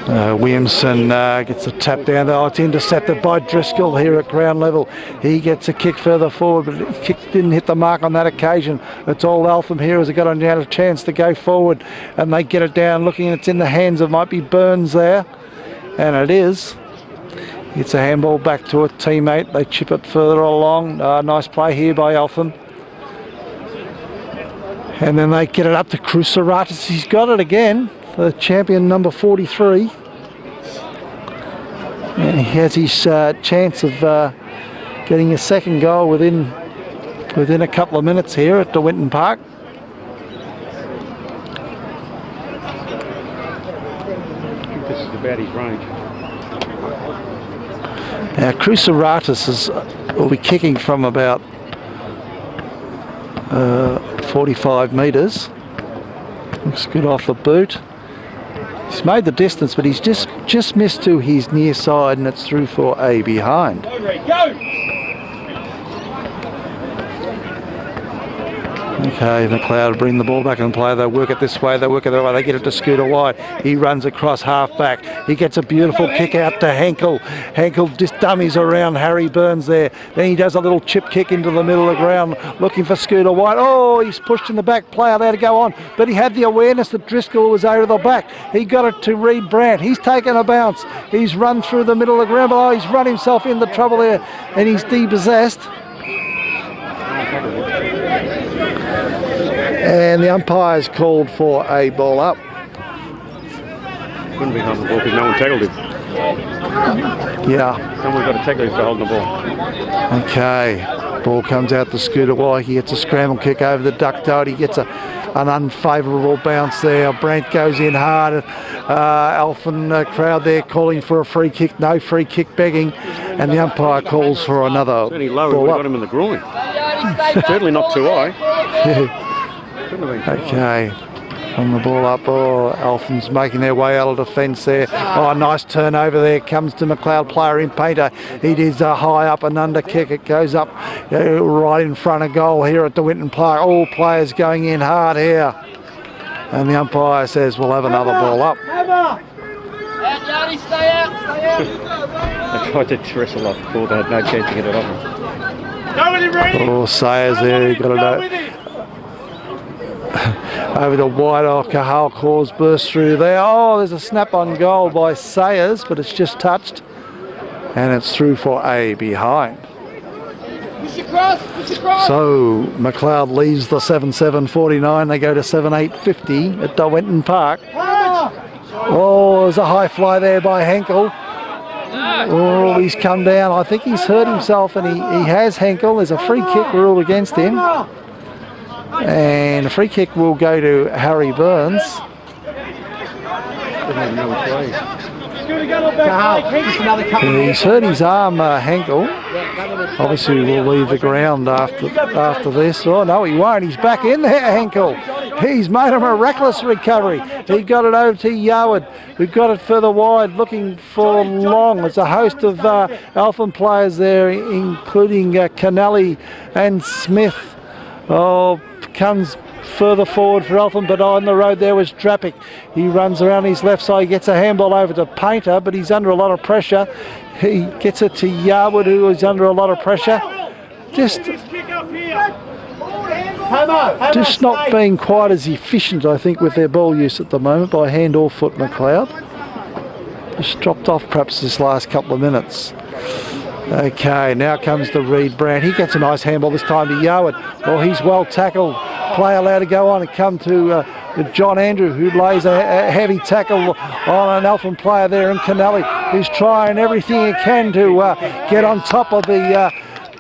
Williamson gets a tap down there. Oh, it's intercepted by Driscoll here at ground level. He gets a kick further forward, but the kick didn't hit the mark on that occasion. It's all Eltham here as they got a chance to go forward, and they get it down looking, it's in the hands of, might be Burns there, and it is. It's a handball back to a teammate. They chip it further along. Nice play here by Eltham. And then they get it up to Cruceratus. He's got it again. The champion number 43. And he has his chance of getting a second goal within a couple of minutes here at the Winton Park. I think this is about his range. Now Cruceratus will be kicking from about 45 metres. Looks good off the boot. He's made the distance, but he's just missed to his near side, and it's through for a behind. Okay, Macleod bring the ball back and play. They work it this way, they work it that way. They get it to Scooter White. He runs across half back. He gets a beautiful kick out to Henkel. Henkel just dummies around Harry Burns there. Then he does a little chip kick into the middle of the ground, looking for Scooter White. Oh, he's pushed in the back, player there to go on. But he had the awareness that Driscoll was over the back. He got it to Reed Brandt. He's taken a bounce. He's run through the middle of the ground. Oh, he's run himself into trouble there, and he's depossessed. And the umpire's called for a ball up. Couldn't be holding the ball because no one tackled him. Yeah. Someone's got to tackle him for holding the ball. Okay. Ball comes out to Scooter White. He gets a scramble kick over the duck toed. He gets an unfavourable bounce there. Brandt goes in hard. Eltham crowd there calling for a free kick. No free kick begging. And the umpire calls for another Certainly lower, ball we up. got him in the groin. Certainly not too high. Okay, on the ball up. Oh, Eltham's making their way out of defence there. Oh, nice turnover there. Comes to Macleod player in Painter. He does a high up and under kick. It goes up right in front of goal here at the Winton Park. All players going in hard here. And the umpire says we'll have another ball up. Out, Yardy, stay out, stay out. They tried to wrestle off the ball. They had no chance to get it off him. Go with him, Reedy. Oh, Sayers there. He got it out. Over to White. Oh, Cahal Claus burst through there. Oh, there's a snap on goal by Sayers, but it's just touched. And it's through for a behind. Push across, push across. So Macleod leaves the 7-7-49. They go to 7-8-50 at Winton Park. Oh, there's a high fly there by Henkel. Oh, he's come down. I think he's hurt himself, and he has Henkel. There's a free kick ruled against him. And a free kick will go to Harry Burns. He's hurt his arm, Henkel. Obviously will leave the ground after this. Oh no, he won't. He's back in there, Henkel. He's made a miraculous recovery. He got it over to Yarwood, who got it further wide, looking for Long. There's a host of Eltham players there, including Canelli and Smith. Oh, comes further forward for Eltham, but on the road there was Drapic. He runs around his left side, he gets a handball over to Painter, but he's under a lot of pressure. He gets it to Yarwood, who is under a lot of pressure. Just not being quite as efficient, I think, with their ball use at the moment by hand or foot, Macleod. Just dropped off perhaps this last couple of minutes. Okay, now comes the Reed Brandt. He gets a nice handball this time to Yarwood. Well, he's well tackled. Play allowed to go on and come to John Andrew, who lays a heavy tackle on an Eltham player there, and Canelli, who's trying everything he can to get on top of the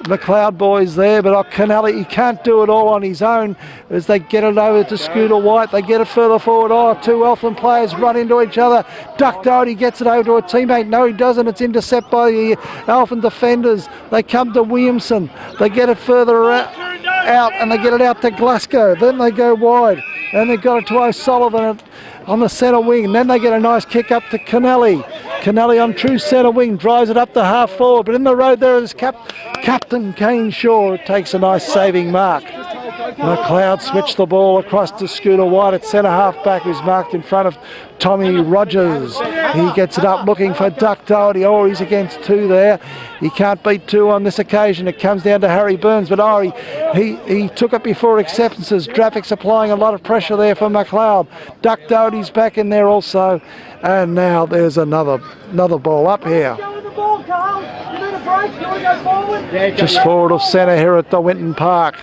Macleod boys there, but O'Connelly, he can't do it all on his own as they get it over to Scooter White. They get it further forward. Oh, two Eltham players run into each other. Duck Doherty gets it over to a teammate. No, he doesn't. It's intercepted by the Eltham defenders. They come to Williamson. They get it further out and they get it out to Glasgow. Then they go wide and they got it to O'Sullivan on the centre wing, and then they get a nice kick up to Kennelly. Kennelly on true centre wing drives it up the half forward, but in the road there is Captain Kane Shaw. It takes a nice saving mark. Macleod switched the ball across to Scooter White at centre half back, who's marked in front of Tommy Rogers. He gets it up looking for Duck Doherty. Oh, he's against two there. He can't beat two on this occasion. It comes down to Harry Burns, but he took it before acceptances. Drafic's applying a lot of pressure there for Macleod. Duck Doherty's back in there also. And now there's another ball up here. Just forward of centre here at the Winton Park.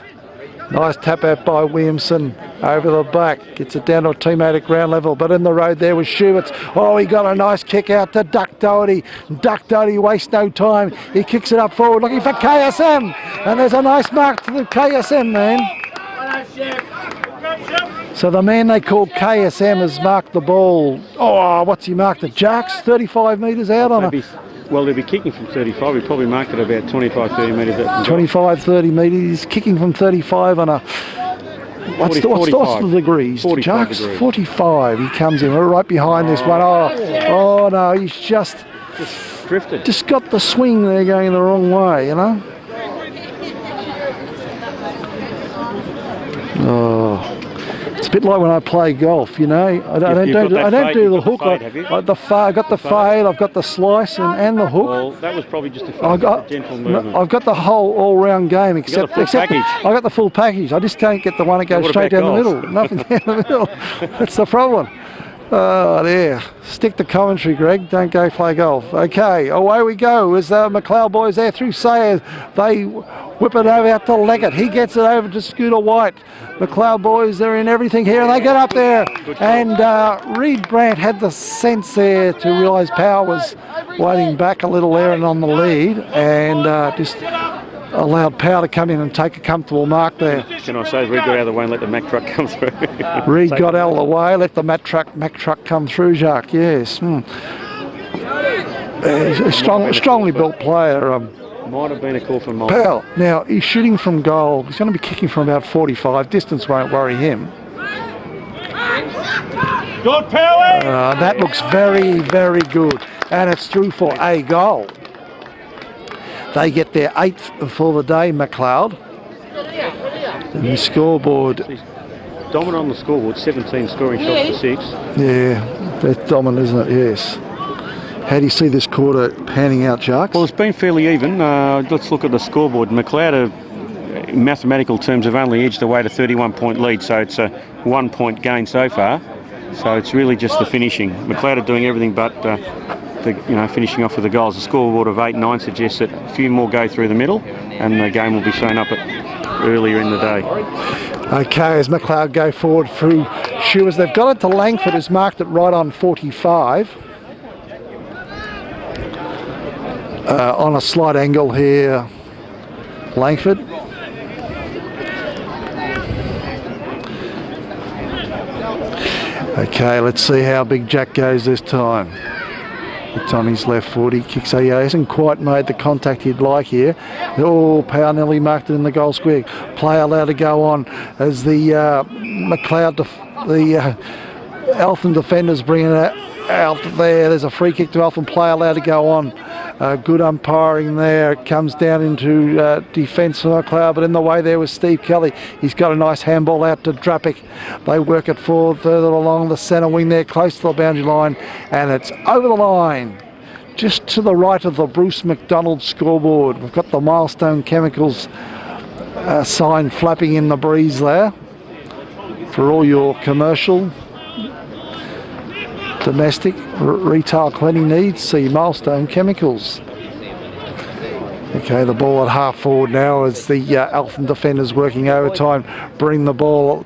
Nice tap out by Williamson over the back. Gets it down to a teammate at ground level, but in the road there was Schubert's. Oh, he got a nice kick out to Duck Doherty. Duck Doherty wastes no time. He kicks it up forward looking for KSM. And there's a nice mark to the KSM man. So the man they call KSM has marked the ball. Oh, what's he marked? The Jacks? 35 metres out on it. Well, they'll be kicking from 35. We probably marked it about 25, 30 metres. 25, 30 metres. He's kicking from 35 on a... What's the degrees? 45 Jacks? degrees. 45. He comes in right behind this one. Oh no, he's just Drifted. Just got the swing there going the wrong way, you know. Oh. It's a bit like when I play golf, you know. I don't do the hook. I got the fade, I've got the slice and the hook. Well, that was probably just a gentle movement. I've got the whole all-round game except I got the full package. I just can't get the one that goes straight down the middle. Nothing down the middle. That's the problem. Oh dear. Stick to commentary, Greg. Don't go play golf. Okay, away we go. As the Macleod boys there through Sayers. They whip it over out to Leggett. He gets it over to Scooter White. Macleod boys, they're in everything here. And they get up there. And Reed Brandt had the sense there to realise Power was waiting back a little there and on the lead. And just allowed Power to come in and take a comfortable mark there. Can I say Reed got out of the way and let the Mack truck come through? Reed got out of the way, let the Mack truck come through, Jacques, yes. He's a strongly built player. Might have been a call from Mike. Powell, now he's shooting from goal. He's going to be kicking from about 45. Distance won't worry him. Good, Powell! That looks very, very good. And it's through for a goal. They get their 8th for the day, Macleod. And the scoreboard. He's dominant on the scoreboard, 17 scoring shots for 6. Yeah, that's dominant, isn't it? Yes. How do you see this quarter panning out, Jacques? Well, it's been fairly even. Let's look at the scoreboard. Macleod, in mathematical terms, have only edged away to 31-point lead, so it's a 1-point gain so far. So it's really just the finishing. Macleod are doing everything but finishing off with the goals. The scoreboard of 8-9 suggests that a few more go through the middle, and the game will be shown up earlier in the day. Okay, as Macleod go forward through Shoers, they've got it to Langford, who's marked it right on 45. On a slight angle here, Langford. Okay, let's see how Big Jack goes this time. It's on his left foot. He kicks. He hasn't quite made the contact he'd like here. Oh, Power nearly marked it in the goal square. Play allowed to go on as the Macleod, the Eltham defenders bring it out there. There's a free kick to Eltham. Play allowed to go on. Good umpiring there. It comes down into defence for Macleod, but in the way there was Steve Kelly. He's got a nice handball out to Drapic. They work it forward further along the centre wing there, close to the boundary line, and it's over the line. Just to the right of the Bruce McDonald scoreboard. We've got the Milestone Chemicals sign flapping in the breeze there. For all your commercial, domestic, retail cleaning needs, see Milestone Chemicals. Okay, the ball at half forward now as the Eltham defenders working overtime, bring the ball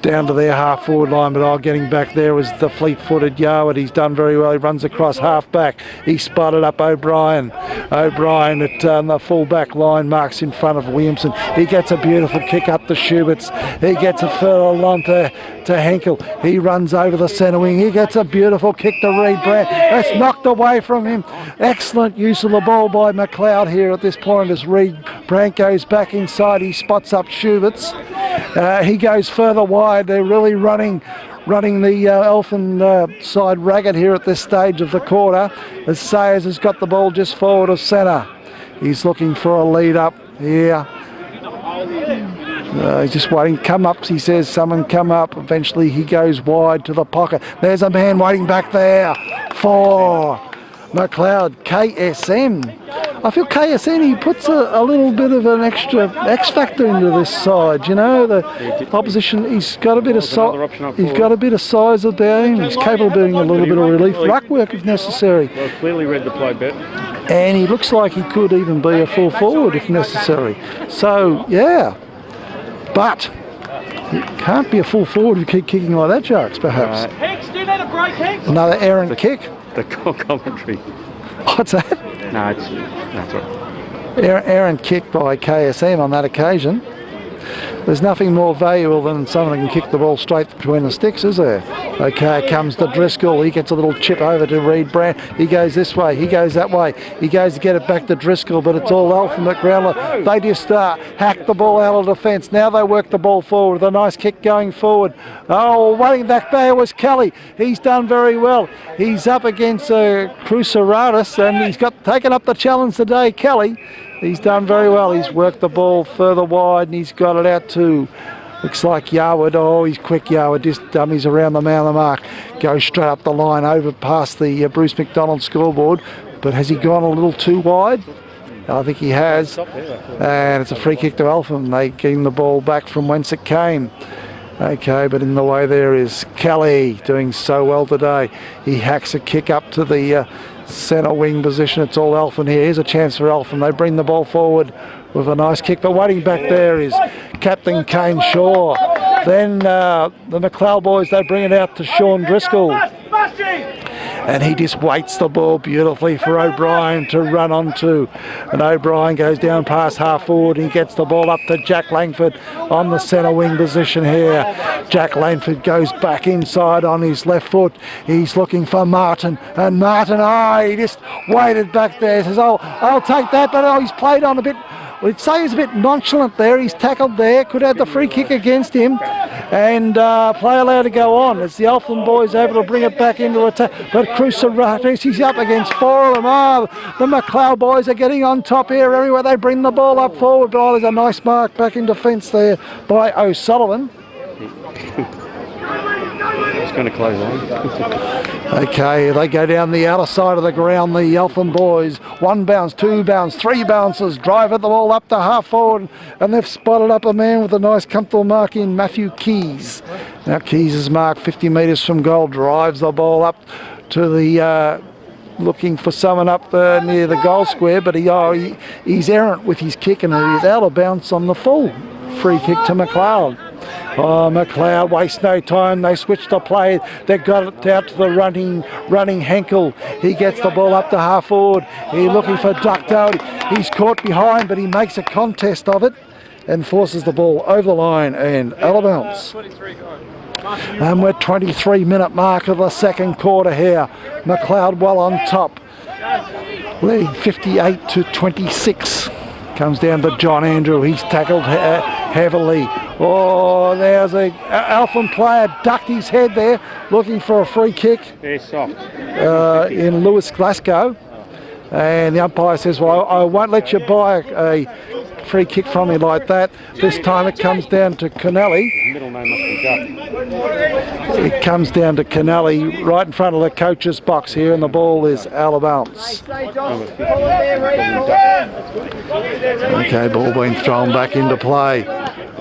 down to their half forward line, but getting back there was the fleet-footed Yarwood. He's done very well. He runs across half back. He spotted up O'Brien. O'Brien at the full back line marks in front of Williamson. He gets a beautiful kick up to Schubert's. He gets a further along to Henkel. He runs over the centre wing. He gets a beautiful kick to Reed Brandt. That's knocked away from him. Excellent use of the ball by Macleod here at this point as Reed Brandt goes back inside. He spots up Schubert's. He goes further wide. They're really running the Eltham side ragged here at this stage of the quarter as Sayers has got the ball just forward of centre. He's looking for a lead up here. He's just waiting. Come up, he says. Someone come up. Eventually he goes wide to the pocket. There's a man waiting back there for Macleod. KSM. I feel KSM, he puts a little bit of an extra X factor into this side. You know, the opposition. He's got a bit of size. He's got a bit of size about him. He's capable of doing a little bit of relief ruck work if necessary. Well, clearly read the play bet. And he looks like he could even be a full forward if necessary. So yeah, but he can't be a full forward if you keep kicking like that, Sharks. Perhaps Hanks, do that a break, Hanks. another errant kick. The commentary. What's that? No, that's right. Errant kick by KSM on that occasion. There's nothing more valuable than someone who can kick the ball straight between the sticks, is there? Okay, comes the Driscoll. He gets a little chip over to Reed Brandt. He goes this way. He goes that way. He goes to get it back to Driscoll, but it's all Eltham at ground. They just hack the ball out of defence. Now they work the ball forward with a nice kick going forward. Oh, waiting back there was Kelly. He's done very well. He's up against Cruceratus, and he's taken up the challenge today, Kelly. He's done very well. He's worked the ball further wide and he's got it out to, looks like Yarwood. Oh, he's quick, Yarwood. Just dummies around the man of the mark. Goes straight up the line over past the Bruce McDonald scoreboard. But has he gone a little too wide? I think he has. And it's a free kick to Eltham. They getting the ball back from whence it came. Okay, but in the way there is Kelly doing so well today. He hacks a kick up to the centre wing position. It's all Eltham here. Here's a chance for Eltham. They bring the ball forward with a nice kick, but waiting back there is Captain Kane Shaw. Then the Macleod boys, they bring it out to Sean Driscoll. And he just waits the ball beautifully for O'Brien to run onto. And O'Brien goes down past half forward and he gets the ball up to Jack Langford on the centre wing position here. Jack Langford goes back inside on his left foot. He's looking for Martin. And Martin, he just waited back there. He says, I'll take that, but he's played on a bit. We'd say he's a bit nonchalant there. He's tackled there. Could have the free kick against him. And play allowed to go on as the Eltham boys able to bring it back into attack. But Cruceratus, he's up against four of them. The Macleod boys are getting on top here everywhere. They bring the ball up forward. But there's a nice mark back in defence there by O'Sullivan. It's going to close on. Okay, they go down the outer side of the ground, the Eltham boys. 1 bounce, 2 bounce, 3 bounces, drive it the ball up to half forward, and they've spotted up a man with a nice comfortable mark in Matthew Keys. Now Keys is marked 50 metres from goal, drives the ball up to the looking for someone up near the goal square, but he's errant with his kick and he's out of bounds on the full free kick to Macleod. Macleod wastes no time. They switch the play. They got it out to the running Henkel. He gets the ball up to half forward. He's looking for Ducto. He's caught behind, but he makes a contest of it and forces the ball over the line and out of bounds. And we're 23-minute mark of the second quarter here. Macleod well on top, leading 58-26. Comes down to John Andrew. He's tackled heavily. Oh, there's a Eltham player ducked his head there, looking for a free kick. Very soft. In Lewis Glasgow. And the umpire says, well, I won't let you buy a free kick from me like that. This time it comes down to Connelly. Middle name must be Duck. It comes down to Connelly right in front of the coach's box here, and the ball is out of bounds. Okay, ball being thrown back into play.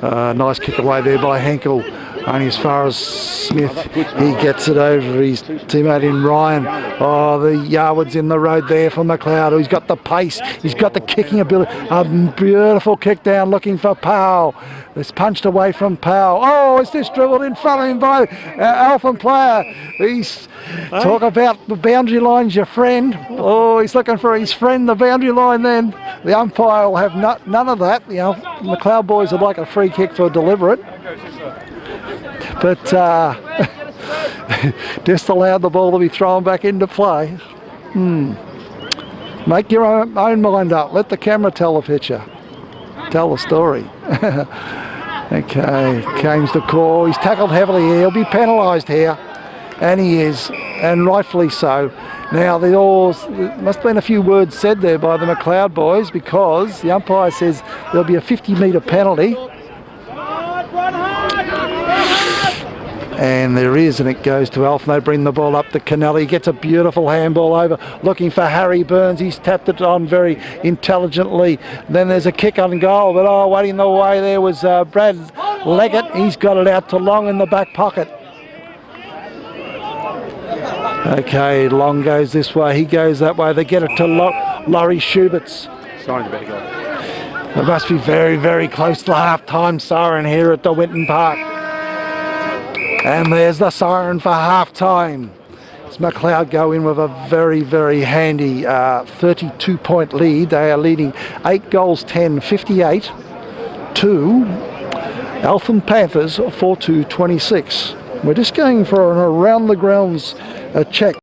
Nice kick away there by Henkel. Only as far as Smith. He gets it over his teammate in Ryan. Oh, the Yarwood's in the road there for Macleod. He's got the pace. He's got the kicking ability. A beautiful kick down looking for Powell. It's punched away from Powell. Oh, it's just dribbled in front of him by Eltham player. He's talk about the boundary line's your friend. Oh, he's looking for his friend, the boundary line then. The umpire will have none of that. The Macleod boys would like a free kick for deliberate. But just allowed the ball to be thrown back into play. Make your own mind up. Let the camera tell the picture. Tell the story. Okay, Kane's the call. He's tackled heavily here. He'll be penalised here. And he is, and rightfully so. Now, there must have been a few words said there by the Macleod boys, because the umpire says there'll be a 50-metre penalty. And there is, and it goes to Eltham. They bring the ball up to Kennelly. He gets a beautiful handball over, looking for Harry Burns. He's tapped it on very intelligently. Then there's a kick on goal, but waiting the way there was Brad Leggett. He's got it out to Long in the back pocket. Okay, Long goes this way. He goes that way. They get it to Laurie Schubert's. Sign's about to go. It must be very, very close to the half-time siren here at the Winton Park. And there's the siren for half-time. As Macleod go in with a very, very handy 32-point lead. They are leading 8 goals 10, 58 to Eltham Panthers 42-26. We're just going for an around the grounds check.